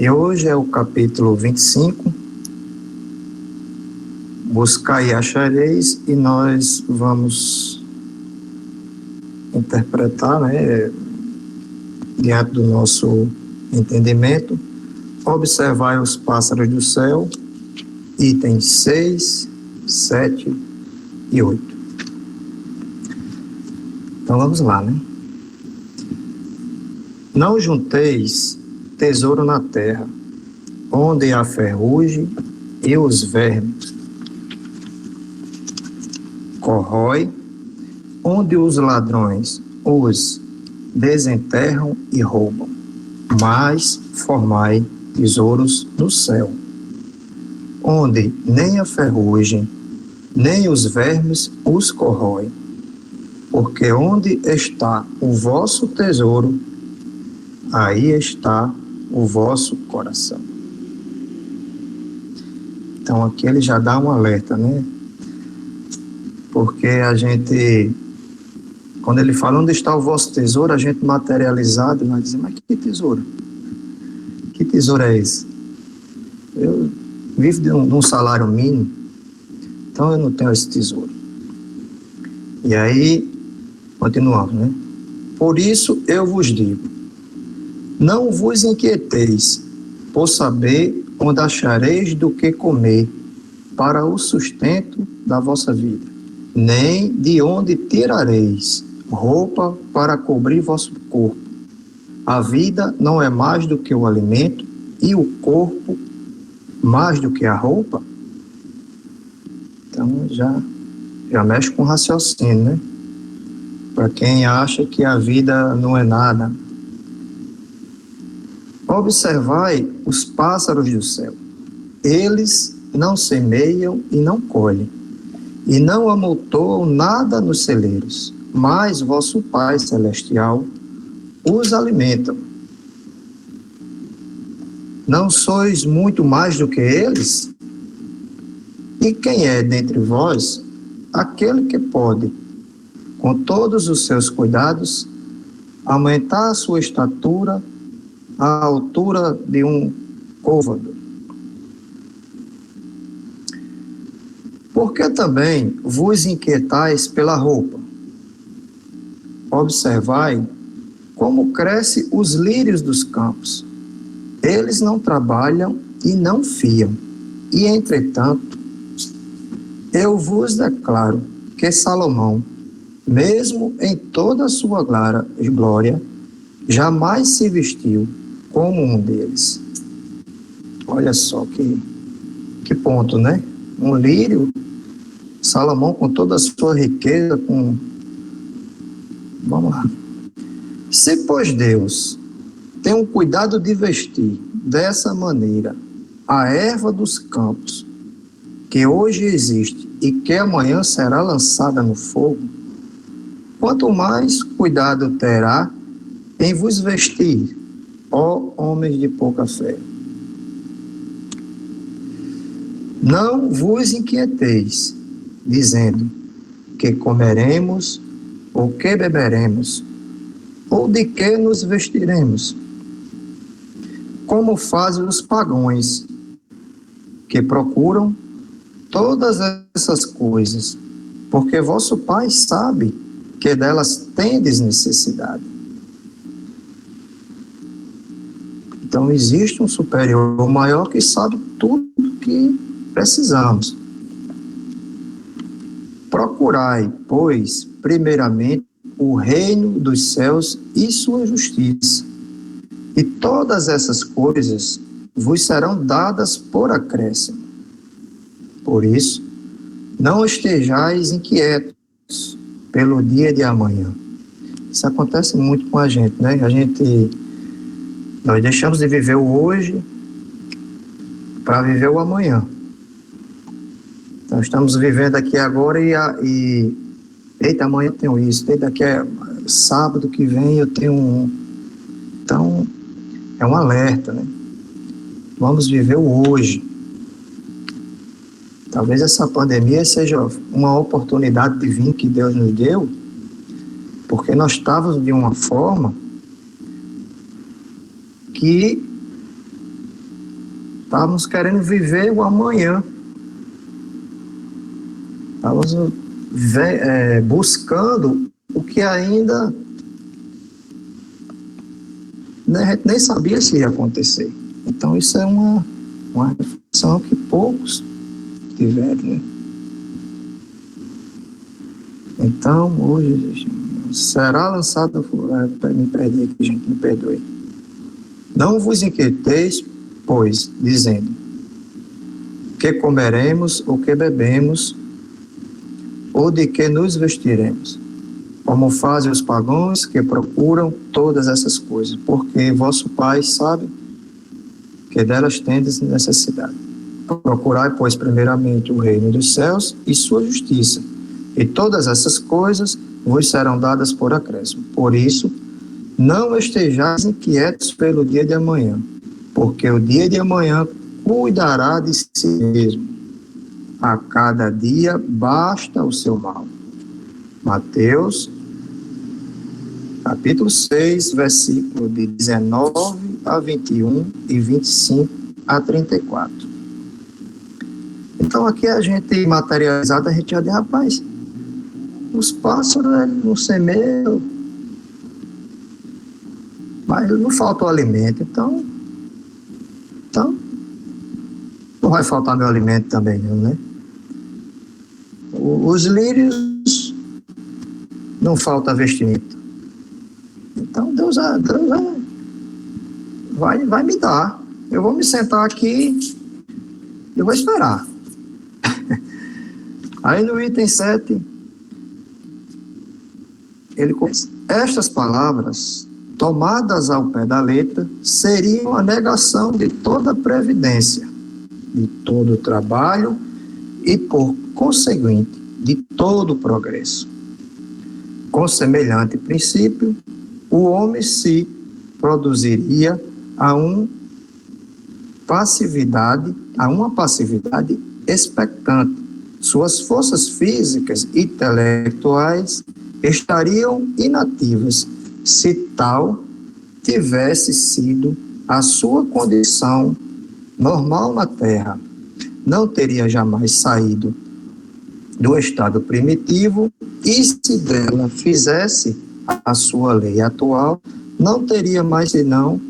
E hoje é o capítulo 25, Buscai e achareis, e nós vamos interpretar, diante do nosso entendimento, observai os pássaros do céu, itens 6, 7 e 8. Então vamos lá, Não junteis tesouro na terra, onde há ferrugem e os vermes corrói, onde os ladrões os desenterram e roubam, mas formai tesouros no céu, onde nem a ferrugem, nem os vermes os corroem, porque onde está o vosso tesouro, aí está o vosso coração. Então aqui ele já dá um alerta, Porque a gente, quando ele fala onde está o vosso tesouro, a gente materializado vai dizer, mas que tesouro? Que tesouro é esse? Eu vivo de um salário mínimo, então eu não tenho esse tesouro. E aí, continuamos, Por isso eu vos digo, não vos inquieteis por saber onde achareis do que comer para o sustento da vossa vida, nem de onde tirareis roupa para cobrir vosso corpo. A vida não é mais do que o alimento e o corpo mais do que a roupa? Então já mexe com raciocínio, Para quem acha que a vida não é nada. Observai os pássaros do céu. Eles não semeiam e não colhem, e não amontoam nada nos celeiros, mas vosso Pai Celestial os alimenta. Não sois muito mais do que eles? E quem é dentre vós aquele que pode, com todos os seus cuidados, aumentar a sua estatura à altura de um côvado? Por que também vos inquietais pela roupa? Observai como crescem os lírios dos campos. Eles não trabalham e não fiam. E, entretanto, eu vos declaro que Salomão, mesmo em toda a sua glória, jamais se vestiu como um deles. Olha só que ponto, Um lírio, Salomão com toda a sua riqueza, Vamos lá. Se, pois, Deus tem um cuidado de vestir dessa maneira a erva dos campos, que hoje existe e que amanhã será lançada no fogo, quanto mais cuidado terá em vos vestir, ó homens de pouca fé. Não vos inquieteis, dizendo que comeremos, ou que beberemos, ou de que nos vestiremos, como fazem os pagãos, que procuram todas essas coisas, porque vosso Pai sabe que delas tendes necessidade. Então existe um superior maior que sabe tudo que precisamos. Procurai, pois, primeiramente o reino dos céus e sua justiça, e todas essas coisas vos serão dadas por acréscimo. Por isso, não estejais inquietos pelo dia de amanhã. Isso acontece muito com a gente, Nós deixamos de viver o hoje para viver o amanhã. Então, estamos vivendo aqui agora eita, amanhã eu tenho isso, daqui a sábado que vem eu tenho um. Então, é um alerta, Vamos viver o hoje. Talvez essa pandemia seja uma oportunidade divina que Deus nos deu, porque nós estávamos de uma forma que Estávamos querendo viver o amanhã. Estávamos buscando o que ainda a gente nem sabia se ia acontecer. Então isso é uma reflexão que poucos tiveram, né? Então hoje será lançado, me perdi aqui, gente, me perdoe. Não vos inquieteis, pois, dizendo, que comeremos, ou que bebemos, ou de que nos vestiremos, como fazem os pagãos que procuram todas essas coisas, porque vosso Pai sabe que delas tendes necessidade. Procurai, pois, primeiramente o reino dos céus e sua justiça, e todas essas coisas vos serão dadas por acréscimo. Por isso, não estejais inquietos pelo dia de amanhã, porque o dia de amanhã cuidará de si mesmo. A cada dia basta o seu mal. Mateus, capítulo 6, versículo de 19 a 21 e 25 a 34. Então aqui a gente materializado, a gente já diz, rapaz, os pássaros não semeiam, mas não falta o alimento, então não vai faltar meu alimento também, não, né? Os lírios não falta vestimento. Então Deus vai me dar. Eu vou me sentar aqui e vou esperar. Aí no item 7, ele começa. Estas palavras, tomadas ao pé da letra, seriam a negação de toda previdência, de todo trabalho e, por conseguinte, de todo progresso. Com semelhante princípio, o homem se produziria a uma passividade expectante. Suas forças físicas e intelectuais estariam inativas se tal tivesse sido a sua condição normal na Terra. Não teria jamais saído do estado primitivo e, se dela fizesse a sua lei atual, não teria mais senão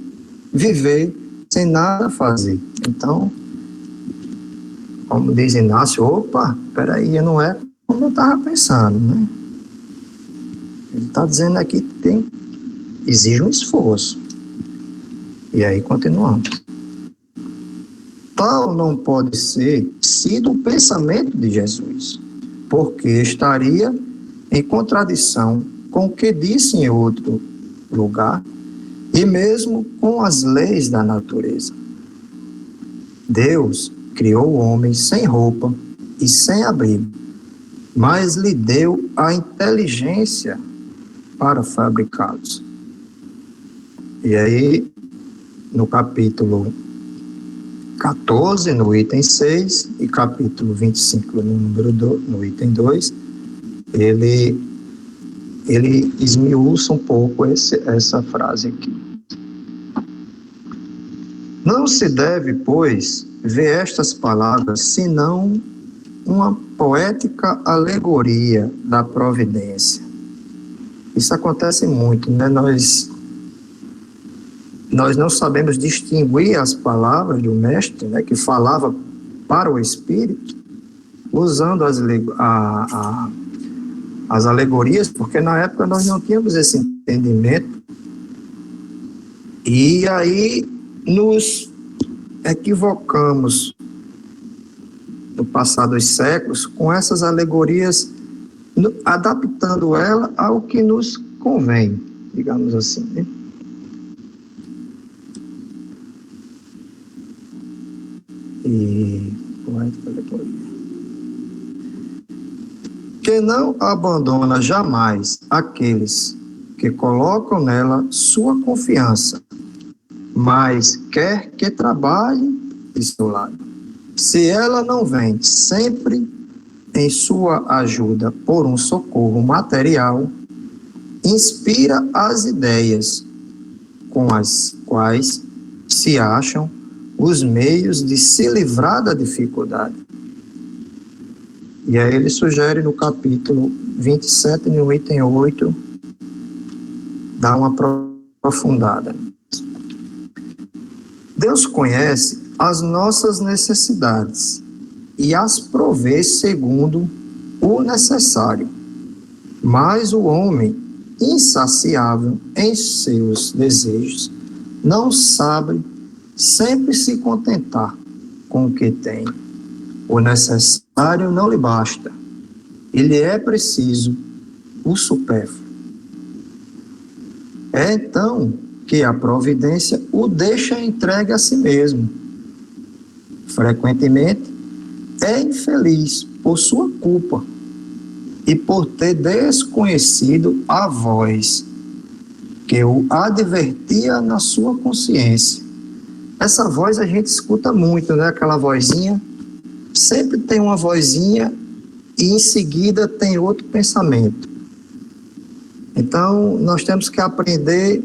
viver sem nada fazer. Então, como diz Inácio, opa, peraí, não é como eu estava pensando, né? Ele está dizendo aqui que exige um esforço. E aí continuamos. Tal não pode ser sido o pensamento de Jesus, porque estaria em contradição com o que disse em outro lugar e mesmo com as leis da natureza. Deus criou o homem sem roupa e sem abrigo, mas lhe deu a inteligência para fabricá-los. E aí, no capítulo 14, no item 6, e capítulo 25, no item 2, ele esmiuça um pouco essa frase aqui. Não se deve, pois, ver estas palavras senão uma poética alegoria da providência. Isso acontece muito, né? Nós não sabemos distinguir as palavras do mestre, né, que falava para o espírito, usando as alegorias, porque na época nós não tínhamos esse entendimento, e aí nos equivocamos no passar dos séculos com essas alegorias, adaptando ela ao que nos convém, digamos assim, né? E que não abandona jamais aqueles que colocam nela sua confiança, mas quer que trabalhe de seu lado. Se ela não vem sempre em sua ajuda por um socorro material, inspira as ideias com as quais se acham os meios de se livrar da dificuldade. E aí ele sugere no capítulo 27, no item 8, dar uma aprofundada. Deus conhece as nossas necessidades e as provê segundo o necessário. Mas o homem, insaciável em seus desejos, não sabe sempre se contentar com o que tem. O necessário não lhe basta. Ele é preciso o supérfluo. É então que a providência o deixa entregue a si mesmo. Frequentemente, é infeliz por sua culpa e por ter desconhecido a voz que o advertia na sua consciência. Essa voz a gente escuta muito, né? Aquela vozinha. Sempre tem uma vozinha e em seguida tem outro pensamento. Então, nós temos que aprender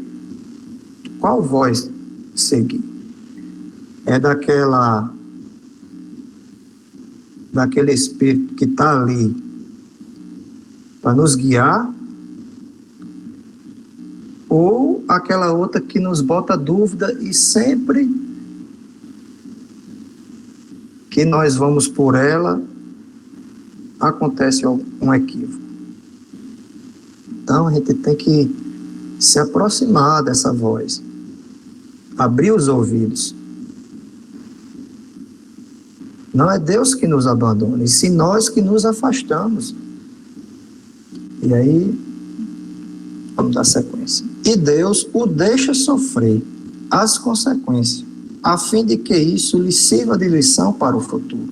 qual voz seguir. É daquele espírito que está ali para nos guiar, ou aquela outra que nos bota dúvida e sempre que nós vamos por ela, acontece um equívoco. Então, a gente tem que se aproximar dessa voz, abrir os ouvidos. Não é Deus que nos abandona, e sim nós que nos afastamos. E aí, vamos dar sequência. E Deus o deixa sofrer as consequências, a fim de que isso lhe sirva de lição para o futuro.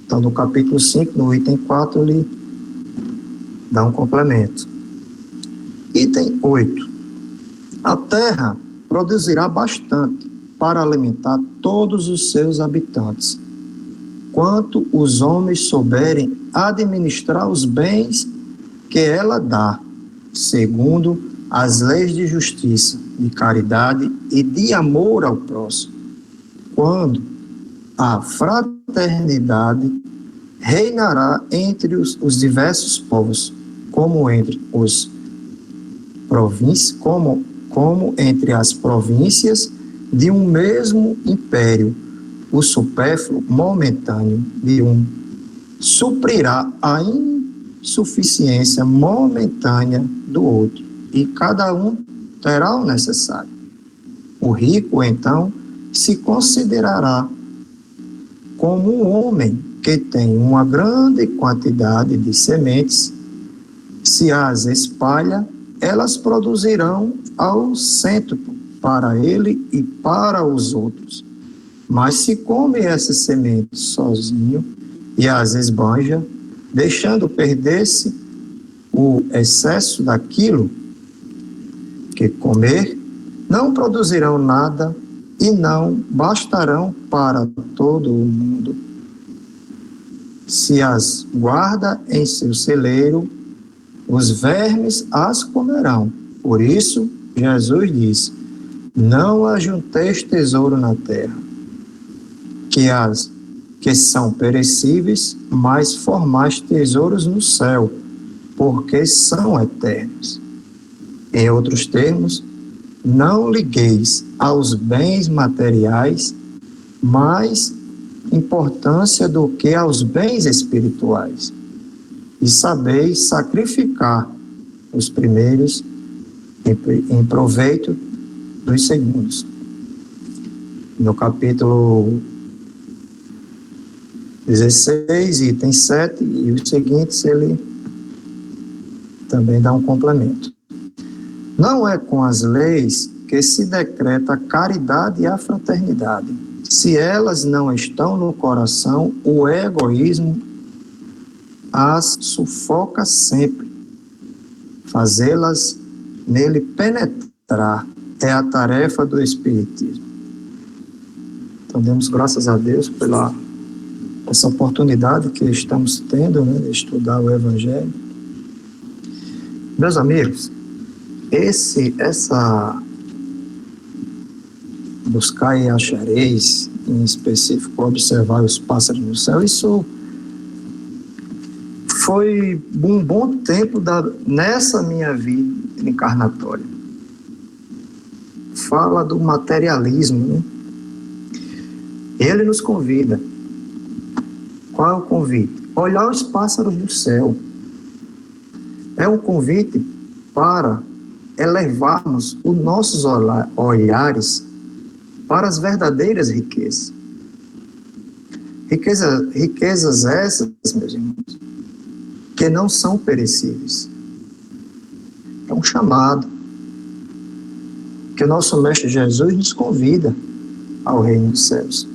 Então, no capítulo 5, no item 4, ele dá um complemento. Item 8. A terra produzirá bastante para alimentar todos os seus habitantes, quanto os homens souberem administrar os bens que ela dá, segundo as leis de justiça, de caridade e de amor ao próximo, quando a fraternidade reinará entre os diversos povos, como entre os províncias, como entre as províncias de um mesmo império. O supérfluo momentâneo de um suprirá a insuficiência momentânea do outro, e cada um terá o necessário. O rico, então, se considerará como um homem que tem uma grande quantidade de sementes. Se as espalha, elas produzirão ao cêntuplo para ele e para os outros. Mas se come essas sementes sozinho e as esbanja, deixando perder-se o excesso daquilo que comer, não produzirão nada e não bastarão para todo o mundo. Se as guarda em seu celeiro, os vermes as comerão. Por isso, Jesus disse: não ajunteis tesouro na terra, que são perecíveis, mas formais tesouros no céu, porque são eternos. Em outros termos, não ligueis aos bens materiais mais importância do que aos bens espirituais, e sabeis sacrificar os primeiros em proveito dos segundos. No capítulo 16, item 7, e os seguintes, ele também dá um complemento. Não é com as leis que se decreta a caridade e a fraternidade. Se elas não estão no coração, o egoísmo as sufoca sempre. Fazê-las nele penetrar é a tarefa do Espiritismo. Então, demos graças a Deus pela essa oportunidade que estamos tendo, né, de estudar o Evangelho. Meus amigos, buscar e achareis, em específico, observar os pássaros no céu, isso foi um bom tempo nessa minha vida encarnatória. Fala do materialismo, né? Ele nos convida. Qual é o convite? Olhar os pássaros do céu. É um convite para elevarmos os nossos olhares para as verdadeiras riquezas. Riquezas essas, meus irmãos, que não são perecíveis. É um chamado que o nosso Mestre Jesus nos convida ao reino dos céus.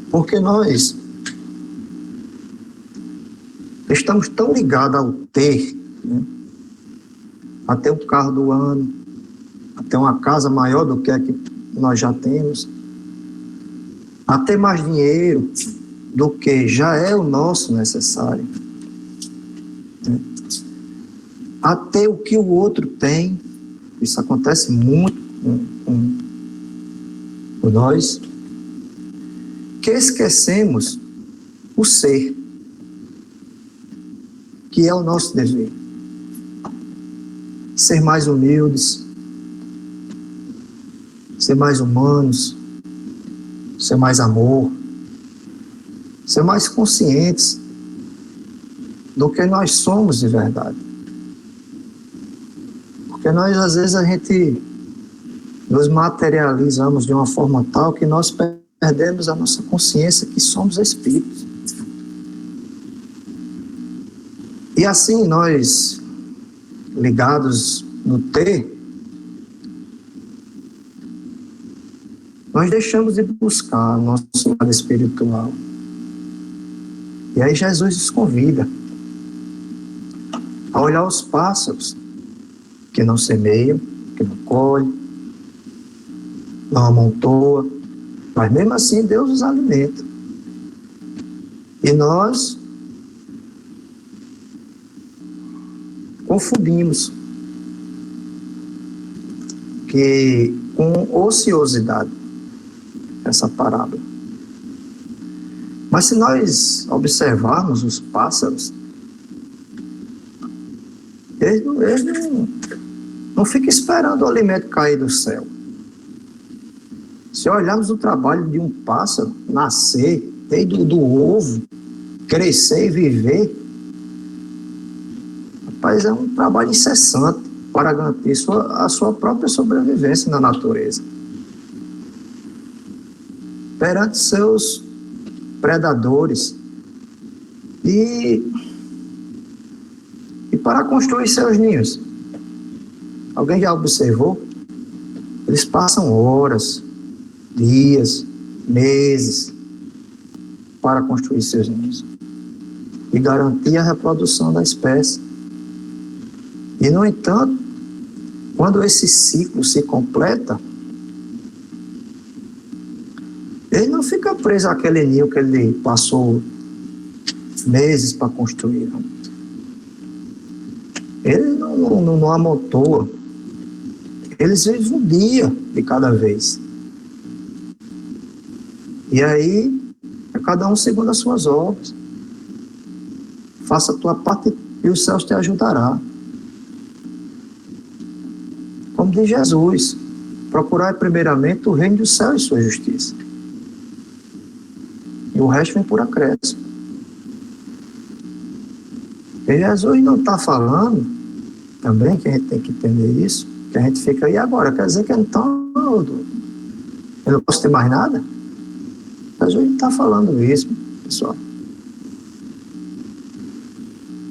Porque nós estamos tão ligados ao ter, né? A ter um carro do ano, a ter uma casa maior do que a que nós já temos, a ter mais dinheiro do que já é o nosso necessário, né? A ter o que o outro tem. Isso acontece muito com nós, que esquecemos o ser, que é o nosso dever. Ser mais humildes, ser mais humanos, ser mais amor, ser mais conscientes do que nós somos de verdade. Porque nós, às vezes, a gente nos materializamos de uma forma tal que nós perdemos a nossa consciência que somos espíritos. E assim nós, ligados no ter, nós deixamos de buscar o nosso lado espiritual. E aí Jesus nos convida a olhar os pássaros que não semeiam, que não colhem, não amontoam, mas mesmo assim Deus os alimenta. E nós confundimos que com ociosidade essa parábola. Mas se nós observarmos os pássaros, eles não ficam esperando o alimento cair do céu. Se olharmos o trabalho de um pássaro nascer, desde do ovo, crescer e viver, rapaz, é um trabalho incessante para garantir a sua própria sobrevivência na natureza, perante seus predadores e para construir seus ninhos. Alguém já observou? Eles passam horas, dias, meses para construir seus ninhos e garantir a reprodução da espécie. E, no entanto, quando esse ciclo se completa, ele não fica preso àquele ninho que ele passou meses para construir. Não. Ele não amontoa. Eles vivem um dia de cada vez. E aí, é cada um segundo as suas obras. Faça a tua parte e os céus te ajudará. Como diz Jesus, procurai primeiramente o reino dos céus e sua justiça. E o resto vem por acréscimo. E Jesus não está falando, também, que a gente tem que entender isso, que a gente fica aí agora, quer dizer que então eu não posso ter mais nada? Jesus não está falando isso, pessoal.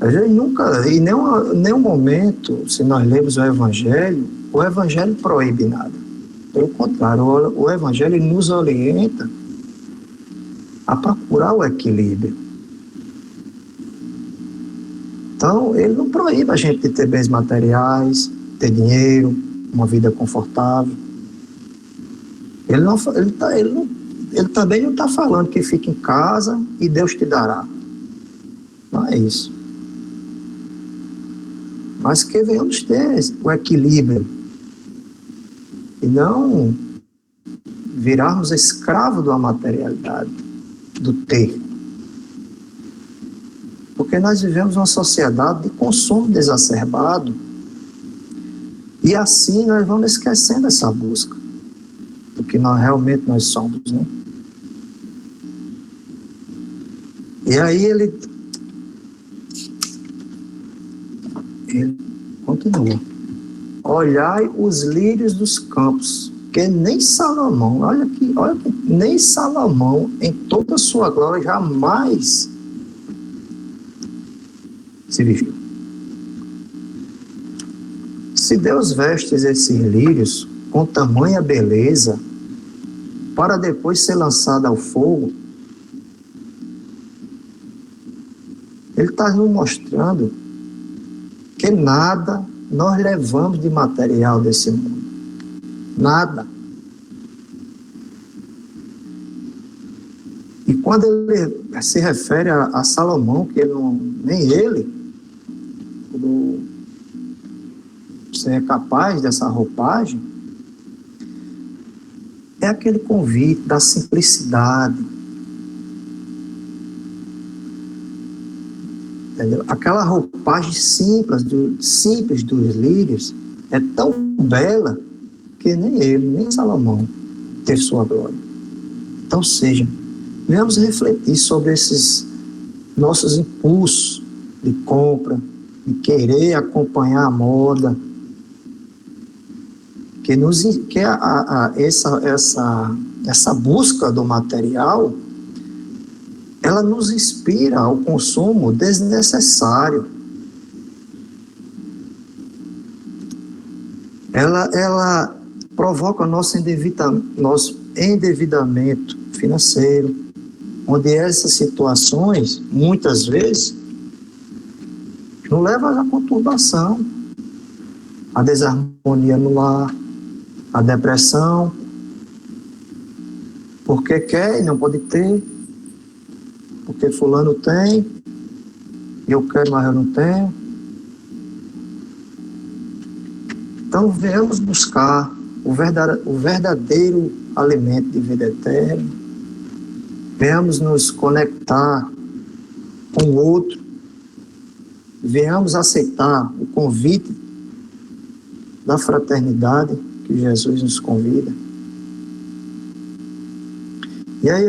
Jesus nunca, em nenhum momento, se nós lemos o Evangelho proíbe nada. Pelo contrário, o Evangelho nos orienta a procurar o equilíbrio. Então, ele não proíbe a gente de ter bens materiais, ter dinheiro, uma vida confortável. Ele também não está falando que fique em casa e Deus te dará. Não é isso. Mas que venhamos ter o equilíbrio e não virarmos escravo da materialidade, do ter. Porque nós vivemos uma sociedade de consumo desacerbado e assim nós vamos esquecendo essa busca do que nós somos, né? E aí ele continua: olhai os lírios dos campos, que nem Salomão, olha que nem Salomão em toda a sua glória jamais se vestiu. Se Deus veste esses lírios com tamanha beleza para depois ser lançado ao fogo, Ele está nos mostrando que nada nós levamos de material desse mundo. Nada. E quando ele se refere a Salomão, que ele não, nem ele seria capaz dessa roupagem, é aquele convite da simplicidade. Entendeu? Aquela roupagem simples dos lírios é tão bela que nem ele, nem Salomão teve sua glória. Então, seja, venhamos refletir sobre esses nossos impulsos de compra, de querer acompanhar a moda, essa busca do material, ela nos inspira ao consumo desnecessário. Ela provoca nosso endividamento financeiro, onde essas situações, muitas vezes, nos levam à conturbação, à desarmonia no lar, à depressão, porque quer e não pode ter, porque fulano tem, eu quero, mas eu não tenho. Então, venhamos buscar o verdadeiro alimento de vida eterna, venhamos nos conectar com o outro, venhamos aceitar o convite da fraternidade que Jesus nos convida. E aí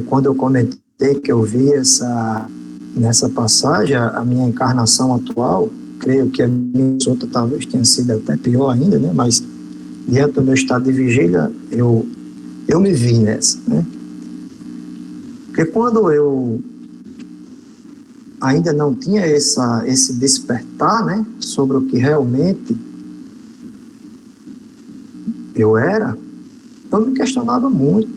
quando eu comentei que eu vi nessa passagem a minha encarnação atual, creio que a minha outra talvez tenha sido até pior ainda, né? Mas diante do meu estado de vigília, eu me vi nessa, né? Porque quando eu ainda não tinha esse despertar, né, sobre o que realmente eu era, eu me questionava muito.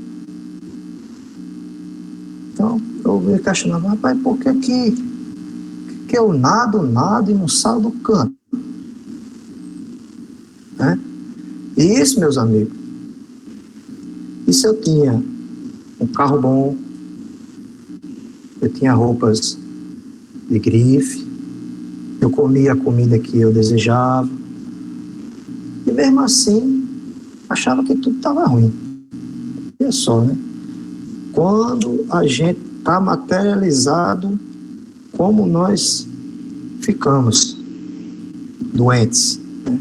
Então, eu me questionava, rapaz, por que eu nado e não saio do canto? Né? E isso, meus amigos, isso eu tinha um carro bom, eu tinha roupas de grife, eu comia a comida que eu desejava, e mesmo assim, achava que tudo estava ruim. Olha só, né? Quando a gente está materializado, como nós ficamos doentes, né?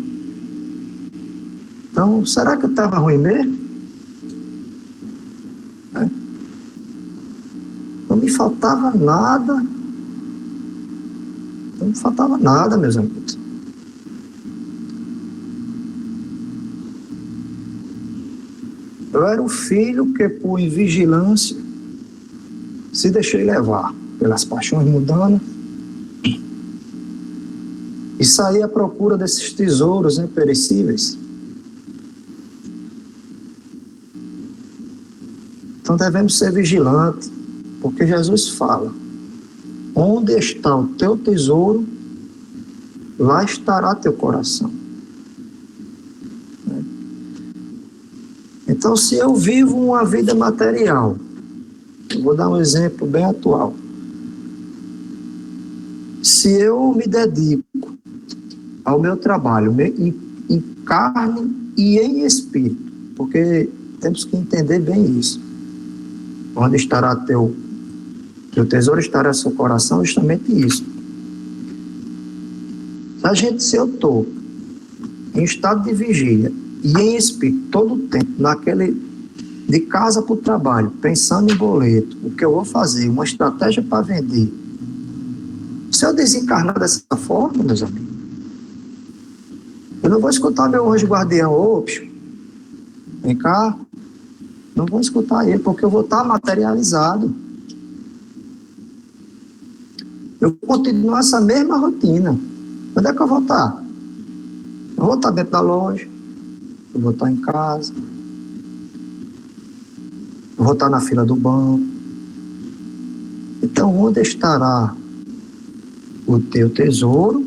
Então, será que eu estava ruim mesmo? Né? Não me faltava nada. Não me faltava nada, meus amigos. Eu era um filho que, por invigilância, se deixei levar pelas paixões mundanas e saí à procura desses tesouros imperecíveis. Então devemos ser vigilantes, porque Jesus fala: onde está o teu tesouro, lá estará teu coração. Então, se eu vivo uma vida material, eu vou dar um exemplo bem atual. Se eu me dedico ao meu trabalho, em carne e em espírito, porque temos que entender bem isso. Onde estará teu tesouro, estará seu coração, justamente isso. Se eu estou em estado de vigília e em espírito todo o tempo, de casa para o trabalho, pensando em boleto, o que eu vou fazer, uma estratégia para vender, se eu desencarnar dessa forma, meus amigos, eu não vou escutar meu anjo guardião, ô, bicho, vem cá, não vou escutar ele, porque eu vou estar materializado. Eu vou continuar essa mesma rotina. Onde é que eu vou estar? Eu vou estar dentro da loja, eu vou estar em casa, eu vou estar na fila do banco. Então, onde estará o teu tesouro,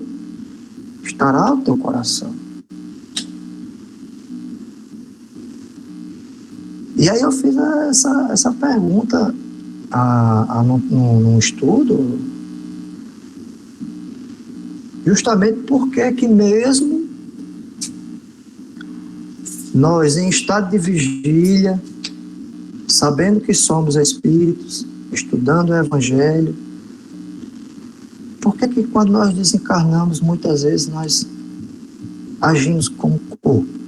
estará o teu coração. E aí eu fiz essa pergunta num estudo, justamente porque que mesmo nós em estado de vigília, sabendo que somos espíritos, estudando o Evangelho, por que quando nós desencarnamos, muitas vezes nós agimos como corpo?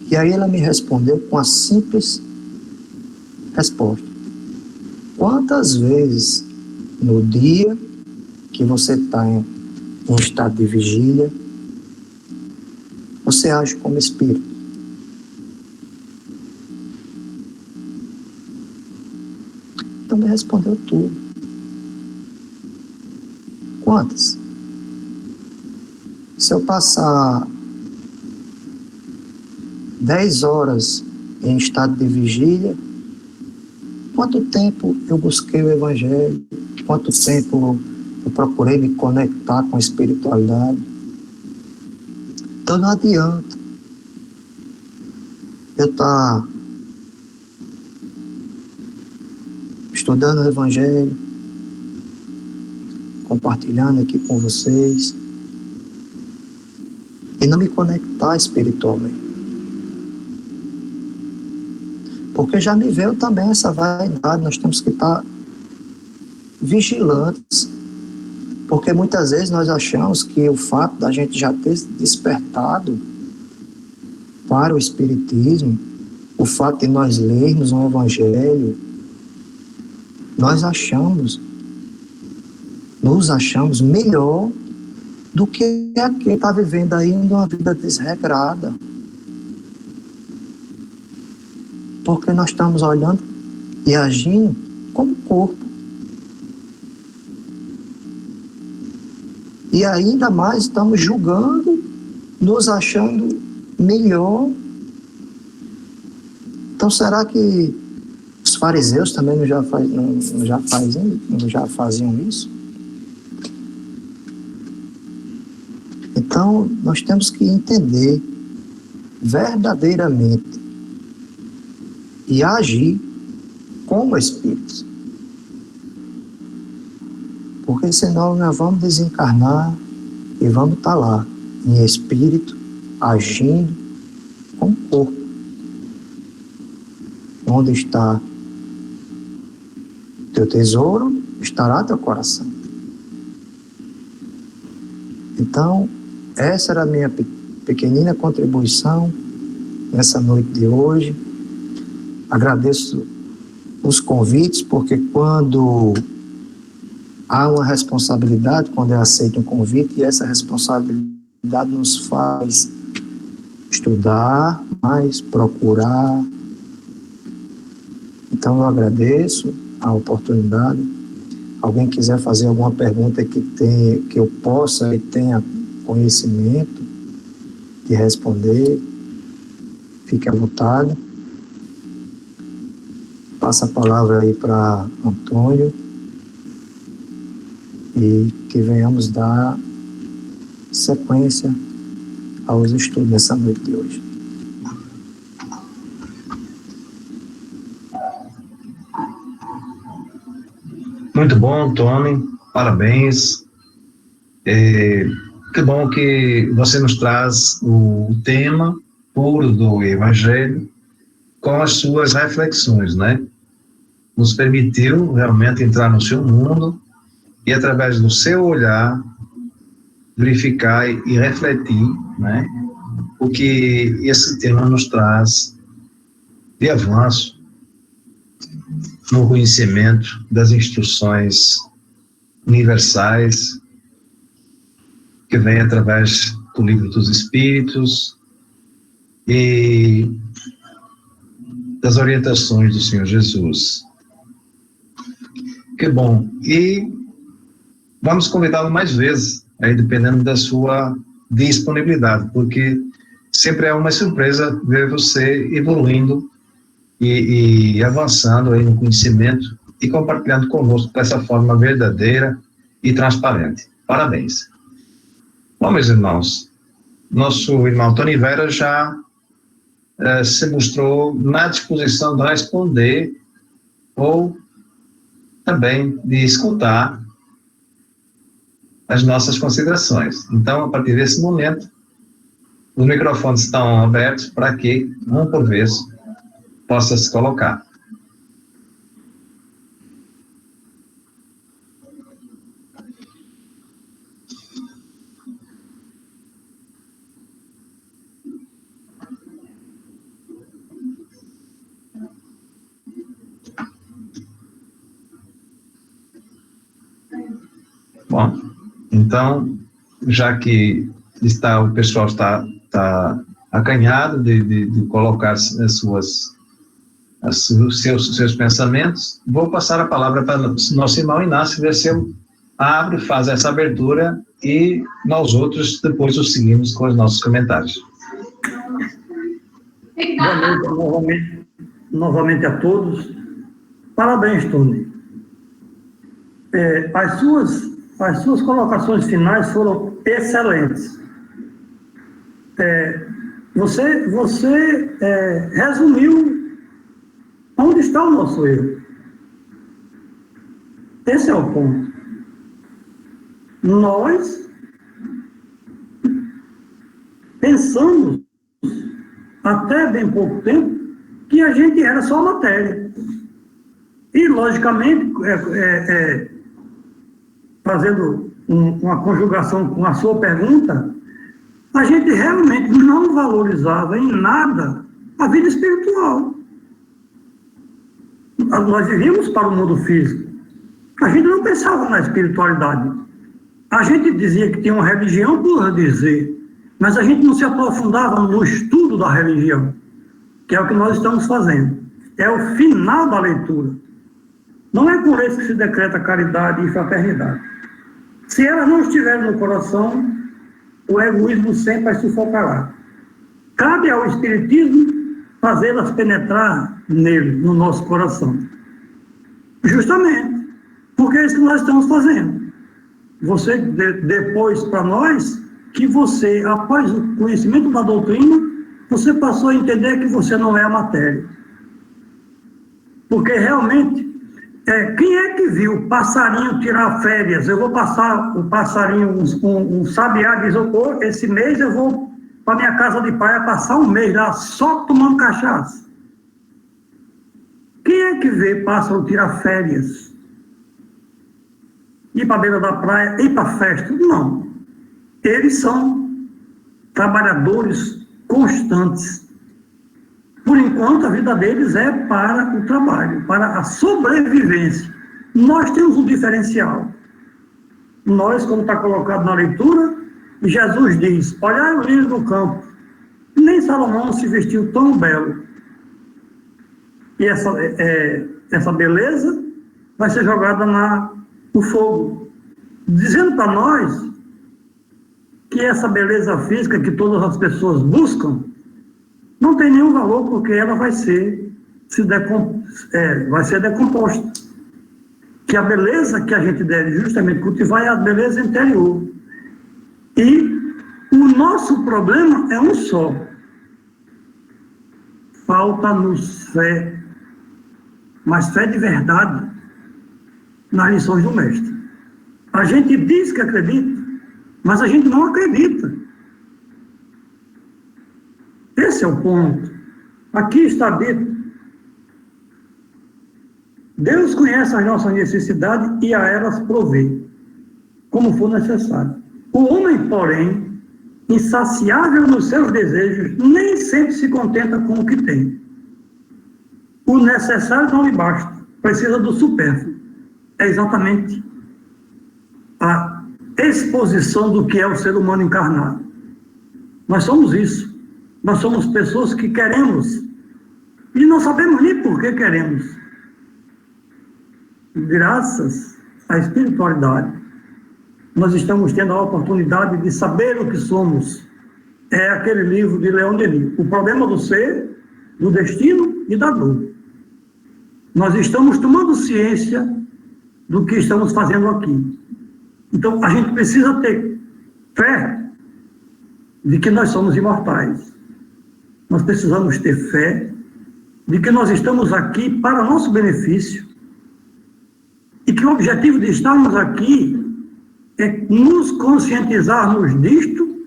E aí ela me respondeu com a simples resposta. Quantas vezes no dia que você está em estado de vigília, você age como espírito? Então me respondeu tudo. Quantas? Se eu passar 10 horas em estado de vigília, quanto tempo eu busquei o Evangelho? Quanto tempo eu procurei me conectar com a espiritualidade? Então não adianta eu estar estudando o Evangelho, compartilhando aqui com vocês, e não me conectar espiritualmente. Porque já me veio também essa vaidade, nós temos que estar vigilantes, porque muitas vezes nós achamos que o fato da gente já ter despertado para o Espiritismo, o fato de nós lermos um Evangelho, nos achamos melhor do que aquele que está vivendo ainda uma vida desregrada. Porque nós estamos olhando e agindo como corpo. E ainda mais estamos julgando, nos achando melhor. Então será que os fariseus também não já faziam isso? Então nós temos que entender verdadeiramente e agir como espíritos. Porque senão nós vamos desencarnar e vamos estar lá, em espírito, agindo com o corpo. Onde está teu tesouro, estará teu coração. Então, essa era a minha pequenina contribuição nessa noite de hoje. Agradeço os convites, porque quando há uma responsabilidade, quando é aceito um convite, e essa responsabilidade nos faz estudar mais, procurar. Então eu agradeço a oportunidade. Alguém quiser fazer alguma pergunta que eu possa e tenha conhecimento de responder, fique à vontade. Passa a palavra aí para Antônio e que venhamos dar sequência aos estudos nessa noite de hoje. Muito bom, Tony. Parabéns. Que bom que você nos traz o tema puro do Evangelho com as suas reflexões, né? Nos permitiu realmente entrar no seu mundo e, através do seu olhar, verificar e refletir, né? O que esse tema nos traz de avanço no conhecimento das instruções universais que vem através do Livro dos Espíritos e das orientações do Senhor Jesus. Que bom. E vamos convidá-lo mais vezes, aí dependendo da sua disponibilidade, porque sempre é uma surpresa ver você evoluindo e avançando aí no conhecimento e compartilhando conosco dessa forma verdadeira e transparente. Parabéns. Bom, meus irmãos, nosso irmão Tony Vera já se mostrou na disposição de responder ou também de escutar as nossas considerações. Então, a partir desse momento, os microfones estão abertos para que, um por vez, possa se colocar. Bom, então, já que o pessoal está acanhado de colocar os seus pensamentos, vou passar a palavra para o nosso irmão Inácio, ver se eu abro, faz essa abertura e nós outros depois os seguimos com os nossos comentários. Boa noite novamente a todos. Parabéns, Tony. As suas colocações finais foram excelentes. Você resumiu onde está o nosso erro. Esse é o ponto. Nós pensamos, até bem pouco tempo, que a gente era só matéria. E, logicamente, fazendo uma conjugação com a sua pergunta, a gente realmente não valorizava em nada a vida espiritual. Nós vivíamos para o mundo físico. A gente não pensava na espiritualidade. A gente dizia que tinha uma religião por dizer, mas a gente não se aprofundava no estudo da religião, que é o que nós estamos fazendo. É o final da leitura. Não é por isso que se decreta caridade e fraternidade. Se elas não estiverem no coração, o egoísmo sempre se sufocará. Cabe ao Espiritismo fazê-las penetrar nele, no nosso coração. Justamente, porque é isso que nós estamos fazendo. Você depois para nós, que você, após o conhecimento da doutrina, você passou a entender que você não é a matéria. Porque realmente, quem é que viu o passarinho tirar férias? Eu vou passar o passarinho, um sabiá diz, esse mês eu vou para minha casa de praia passar um mês lá só tomando cachaça. Quem é que vê pássaro tirar férias? Ir para a beira da praia, ir para a festa? Não. Eles são trabalhadores constantes. Por enquanto, a vida deles é para o trabalho, para a sobrevivência. Nós temos um diferencial. Nós, como está colocado na leitura, Jesus diz, olhai o lírio do campo, nem Salomão se vestiu tão belo. E essa beleza vai ser jogada no fogo. Dizendo para nós que essa beleza física que todas as pessoas buscam não tem nenhum valor, porque ela vai ser decomposta. Que a beleza que a gente deve justamente cultivar é a beleza interior. E o nosso problema é um só. Falta-nos fé, mas fé de verdade nas lições do Mestre. A gente diz que acredita, mas a gente não acredita. Esse é o ponto. Aqui está dito. Deus conhece as nossas necessidades e a elas provê, como for necessário. O homem, porém, insaciável nos seus desejos, nem sempre se contenta com o que tem. O necessário não lhe basta, precisa do supérfluo. É exatamente a exposição do que é o ser humano encarnado. Nós somos isso. Nós somos pessoas que queremos e não sabemos nem por que queremos. Graças à espiritualidade, nós estamos tendo a oportunidade de saber o que somos. É aquele livro de Leon Denis, O Problema do Ser, do Destino e da Dor. Nós estamos tomando ciência do que estamos fazendo aqui. Então, a gente precisa ter fé de que nós somos imortais. Nós precisamos ter fé de que nós estamos aqui para nosso benefício e que o objetivo de estarmos aqui é nos conscientizarmos disto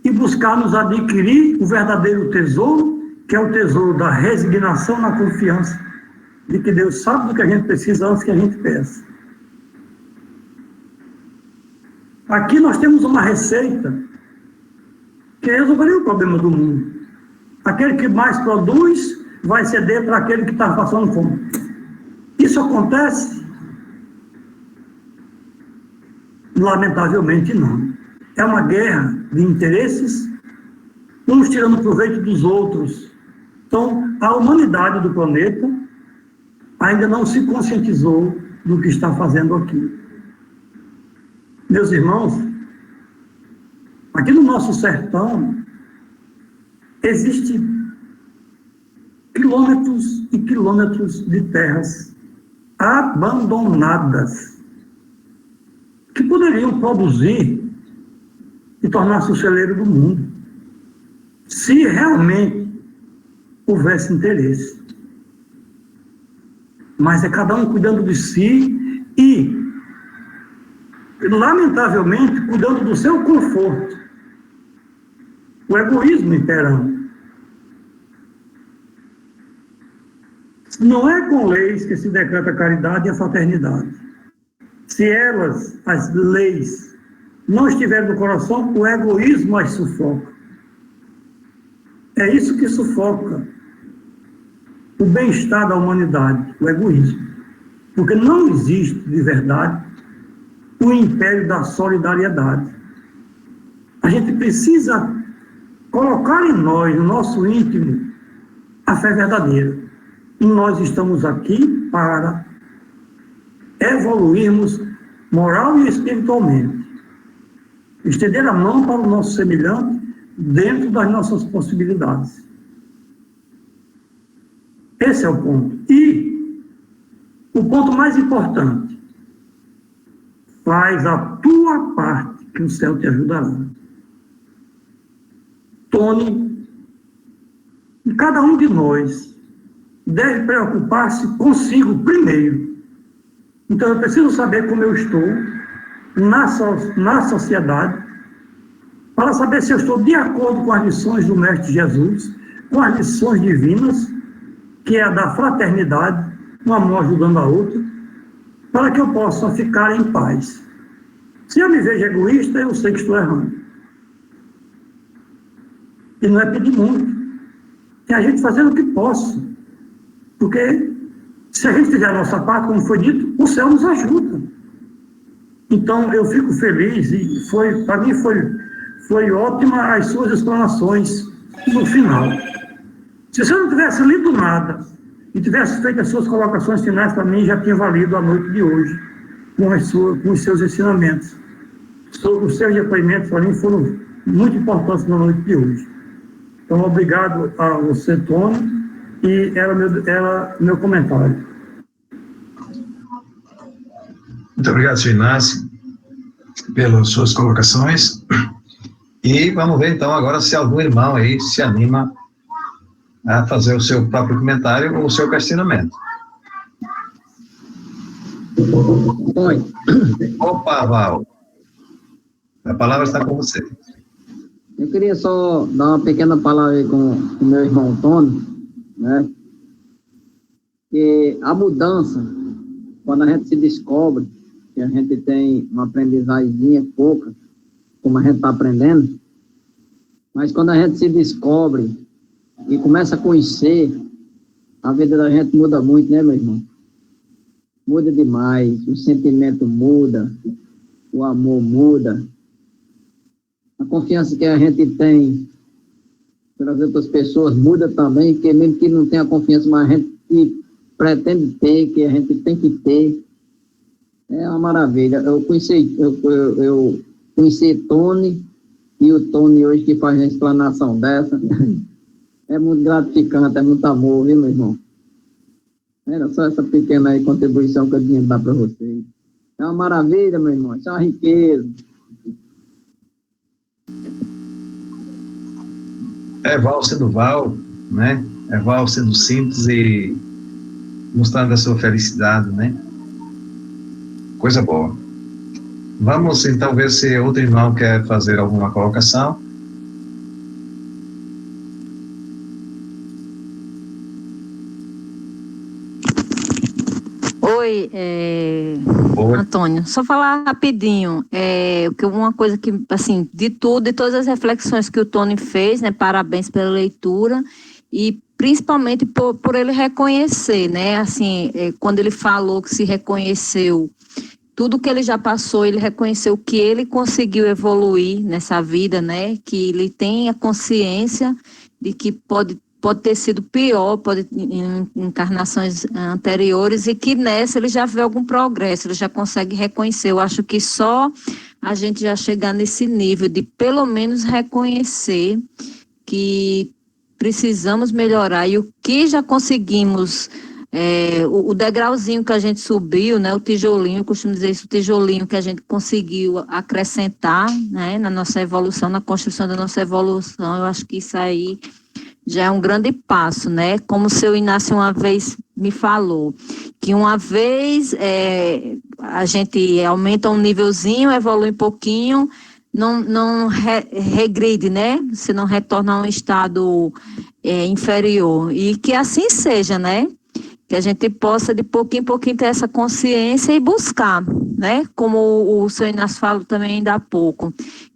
e buscarmos adquirir o verdadeiro tesouro, que é o tesouro da resignação na confiança de que Deus sabe do que a gente precisa antes que a gente peça. Aqui nós temos uma receita que resolveria o problema do mundo. Aquele que mais produz vai ceder para aquele que está passando fome. Isso acontece? Lamentavelmente não. É uma guerra de interesses, uns tirando proveito dos outros. Então, a humanidade do planeta ainda não se conscientizou do que está fazendo aqui. Meus irmãos, aqui no nosso sertão, existem quilômetros e quilômetros de terras abandonadas que poderiam produzir e tornar-se o celeiro do mundo, se realmente houvesse interesse. Mas é cada um cuidando de si e, lamentavelmente, cuidando do seu conforto. O egoísmo imperando. Não é com leis que se decreta a caridade e a fraternidade. Se elas, as leis, não estiverem no coração, o egoísmo as sufoca. É isso que sufoca o bem-estar da humanidade, o egoísmo. Porque não existe, de verdade, o império da solidariedade. A gente precisa colocar em nós, no nosso íntimo, a fé verdadeira. E nós estamos aqui para evoluirmos moral e espiritualmente. Estender a mão para o nosso semelhante dentro das nossas possibilidades. Esse é o ponto. E o ponto mais importante: faz a tua parte, que o céu te ajudará. Tony, e cada um de nós deve preocupar-se consigo primeiro. Então, eu preciso saber como eu estou na sociedade, para saber se eu estou de acordo com as lições do Mestre Jesus, com as lições divinas, que é a da fraternidade, uma mão ajudando a outra, para que eu possa ficar em paz. Se eu me vejo egoísta, eu sei que estou errando. E não é pedir muito. É a gente fazendo o que possa. Porque se a gente fizer a nossa parte, como foi dito, o céu nos ajuda. Então, eu fico feliz e para mim foi ótima as suas explanações no final. Se você não tivesse lido nada e tivesse feito as suas colocações finais, para mim já tinha valido a noite de hoje, com os seus ensinamentos. Os seus depoimentos, para mim, foram muito importantes na noite de hoje. Então, obrigado a você, Tony, e era meu comentário. Muito obrigado, senhor Inácio, pelas suas colocações. E vamos ver, então, agora se algum irmão aí se anima a fazer o seu próprio comentário ou o seu questionamento. Oi. Opa, Val. A palavra está com você. Eu queria só dar uma pequena palavra aí com o meu irmão Tony, né? Que a mudança, quando a gente se descobre, que a gente tem uma aprendizagem pouca, como a gente está aprendendo, mas quando a gente se descobre e começa a conhecer, a vida da gente muda muito, né, meu irmão? Muda demais, o sentimento muda, o amor muda, a confiança que a gente tem pelas outras pessoas muda também, porque mesmo que não tenha confiança, mas a gente pretende ter, que a gente tem que ter, é uma maravilha. Eu conheci Tony, e o Tony hoje que faz uma explanação dessa, é muito gratificante, é muito amor, viu, meu irmão? Era só essa pequena aí contribuição que eu tinha que dar para vocês. É uma maravilha, meu irmão, isso é uma riqueza. É Val sendo Val, né? É Val sendo simples e mostrando a sua felicidade, né? Coisa boa. Vamos então ver se outro irmão quer fazer alguma colocação. Oi, Oi. Antônio, só falar rapidinho, que uma coisa que, assim, de tudo, de todas as reflexões que o Tony fez, né, parabéns pela leitura, e principalmente por ele reconhecer, né, assim, quando ele falou que se reconheceu, tudo que ele já passou, ele reconheceu que ele conseguiu evoluir nessa vida, né, que ele tem a consciência de que pode ter sido pior, pode em encarnações anteriores, e que nessa ele já vê algum progresso, ele já consegue reconhecer. Eu acho que só a gente já chegar nesse nível de pelo menos reconhecer que precisamos melhorar e o que já conseguimos, o degrauzinho que a gente subiu, né, o tijolinho, eu costumo dizer isso, o tijolinho que a gente conseguiu acrescentar, né, na nossa evolução, na construção da nossa evolução, eu acho que isso aí já é um grande passo, né? Como o seu Inácio uma vez me falou, que uma vez a gente aumenta um nívelzinho, evolui um pouquinho, não regride, né? Você não retorna a um estado inferior. E que assim seja, né? Que a gente possa de pouquinho em pouquinho ter essa consciência e buscar, né? Como o seu Inácio falou também ainda há pouco,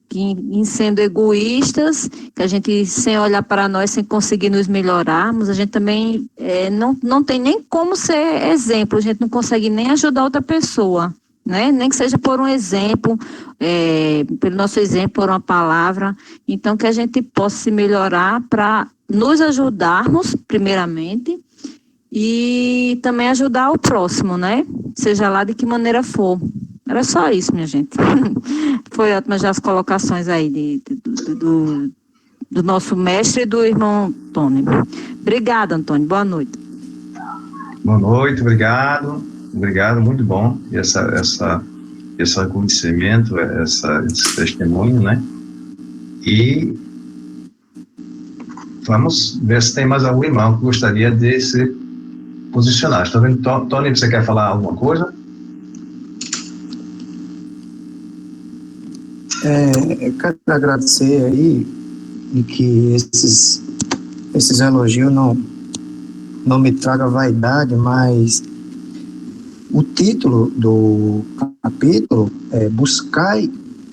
que em sendo egoístas, que a gente sem olhar para nós, sem conseguir nos melhorarmos, a gente também não tem nem como ser exemplo, a gente não consegue nem ajudar outra pessoa, né? Nem que seja por um exemplo, pelo nosso exemplo, por uma palavra. Então, que a gente possa se melhorar para nos ajudarmos, primeiramente, e também ajudar o próximo, né? Seja lá de que maneira for. Era só isso, minha gente. Foi ótimas já as colocações aí do nosso mestre e do irmão Tony. Obrigada, Antônio. Boa noite. Boa noite, obrigado. Obrigado, muito bom. E esse reconhecimento, esse testemunho, né? E vamos ver se tem mais algum irmão que gostaria de se posicionar. Está vendo, Tony, você quer falar alguma coisa? Eu quero agradecer aí e que esses elogios não me tragam vaidade, mas o título do capítulo é Buscai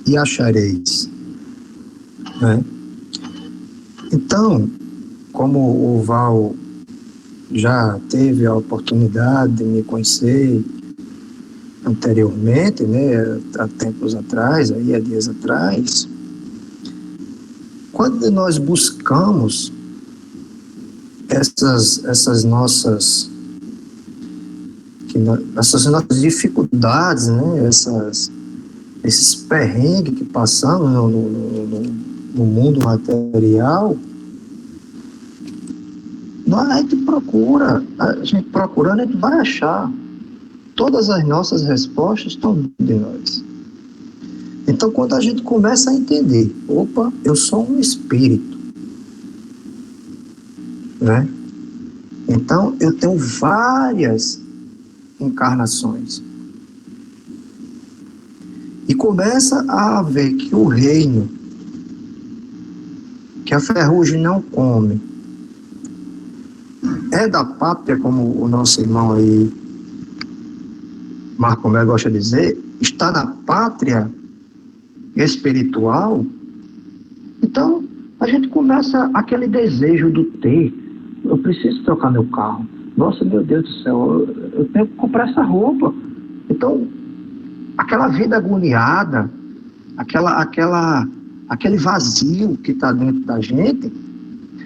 e Achareis, né? Então, como o Val já teve a oportunidade de me conhecer anteriormente, né, há tempos atrás, há dias atrás, quando nós buscamos essas nossas dificuldades, né, esses perrengues que passamos no mundo material, a gente procurando, a gente vai achar. Todas as nossas respostas estão dentro de nós. Então, quando a gente começa a entender, opa, eu sou um espírito, né? Então, eu tenho várias encarnações. e começa a ver que o reino, que a ferrugem não come, é da pátria, como o nosso irmão aí, Marco Melo gosta de dizer, está na pátria espiritual. Então, a gente começa aquele desejo do ter. Eu preciso trocar meu carro. Nossa, meu Deus do céu, eu tenho que comprar essa roupa. Então, aquela vida agoniada, aquele vazio que está dentro da gente,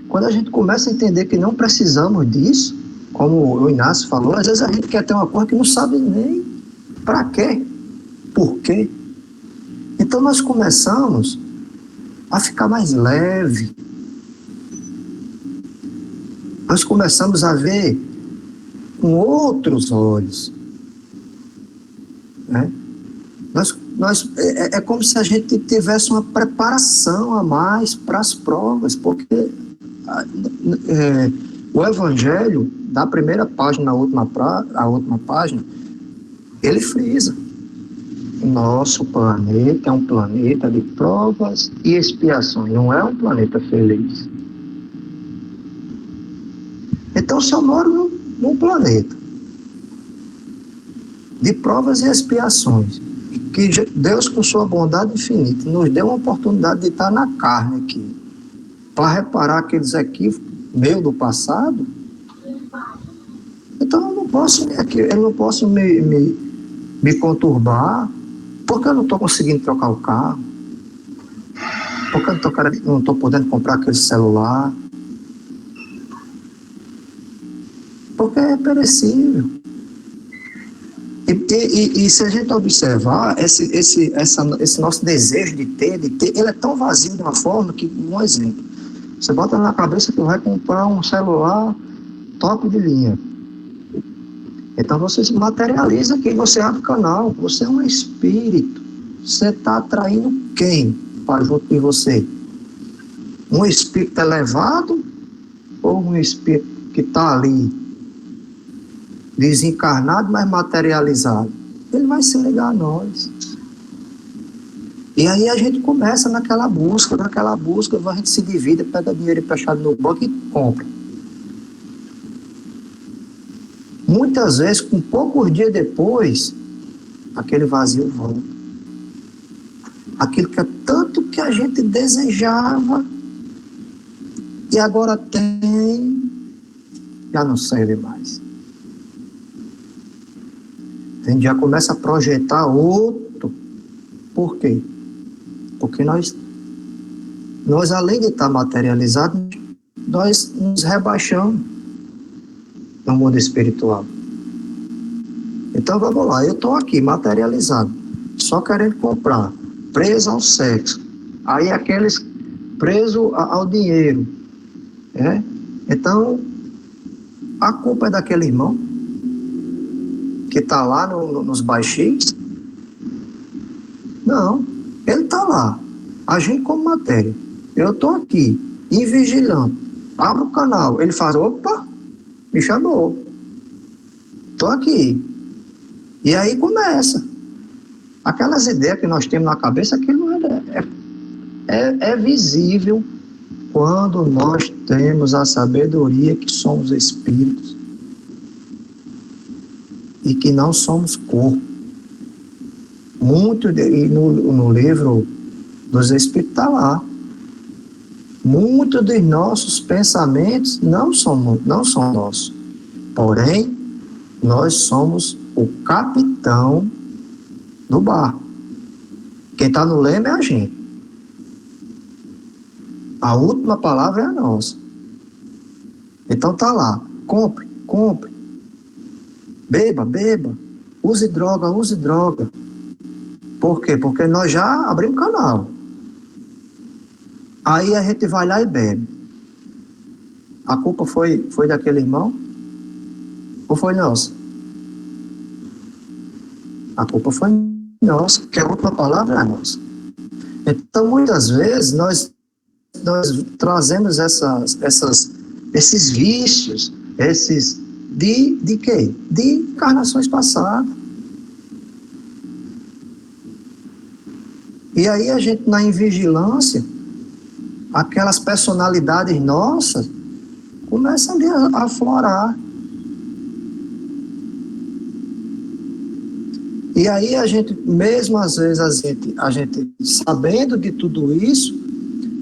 quando a gente começa a entender que não precisamos disso, como o Inácio falou, às vezes a gente quer ter uma coisa que não sabe nem para quê, por quê. Então nós começamos a ficar mais leve. Nós começamos a ver com outros olhos. Né? É como se a gente tivesse uma preparação a mais para as provas, porque o Evangelho, da primeira página à última página, ele frisa: nosso planeta é um planeta de provas e expiações, não é um planeta feliz. Então, se eu moro num planeta de provas e expiações, que Deus, com sua bondade infinita, nos deu uma oportunidade de estar na carne aqui, para reparar aqueles equívocos meus do passado, então eu não posso me conturbar, porque eu não estou conseguindo trocar o carro, porque eu não estou podendo comprar aquele celular, porque é perecível. E se a gente observar, esse nosso desejo de ter, ele é tão vazio de uma forma que, um exemplo, você bota na cabeça que vai comprar um celular top de linha. Então você se materializa aqui, você abre o canal, você é um espírito. Você está atraindo quem para junto de você? Um espírito elevado ou um espírito que está ali, desencarnado, mas materializado? Ele vai se ligar a nós. E aí a gente começa naquela busca, a gente se divide, pega dinheiro emprestado no banco e compra. Muitas vezes, com poucos dias depois, aquele vazio volta. Aquilo que é tanto que a gente desejava e agora tem, já não serve mais. A gente já começa a projetar outro. Por quê? Porque nós além de estar materializados, nós nos rebaixamos no mundo espiritual. Então vamos lá, eu estou aqui materializado, só querendo comprar, preso ao sexo, aí aqueles presos ao dinheiro, né? Então a culpa é daquele irmão que está lá nos baixinhos? Não, ele está lá, agindo como matéria. Eu estou aqui, invigilando, abro o canal, ele faz, opa, me chamou, estou aqui. E aí começa. Aquelas ideias que nós temos na cabeça, aquilo não é visível quando nós temos a sabedoria que somos espíritos e que não somos corpo. E no livro dos Espíritos está lá. Muitos dos nossos pensamentos não são nossos. Porém, nós somos o capitão do barco. Quem está no leme é a gente. A última palavra é a nossa. Então tá lá. Compre. Beba. Use droga. Por quê? Porque nós já abrimos canal. Aí a gente vai lá e bebe. A culpa foi daquele irmão? Ou foi nossa? A culpa foi nossa, porque a última palavra é nossa. Então, muitas vezes, nós trazemos esses vícios, de quê? De encarnações passadas. E aí a gente, na invigilância, aquelas personalidades nossas começam ali a aflorar. E aí a gente, mesmo às vezes, a gente sabendo de tudo isso,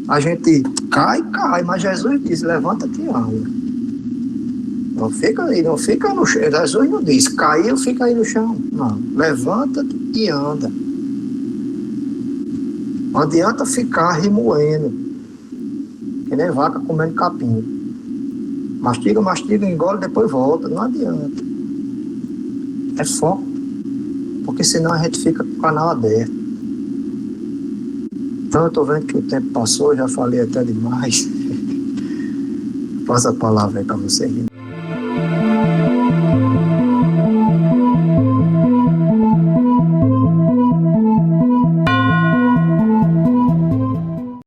a gente cai, mas Jesus diz, levanta-te e anda. Não fica aí, não fica no chão. Jesus não diz, caiu, fica aí no chão. Não, levanta-te e anda. Não adianta ficar remoendo, que nem vaca comendo capim. Mastiga, engole, depois volta. Não adianta. É foco. Porque senão a gente fica com o canal aberto. Então eu estou vendo que o tempo passou, já falei até demais. Passa a palavra aí para você.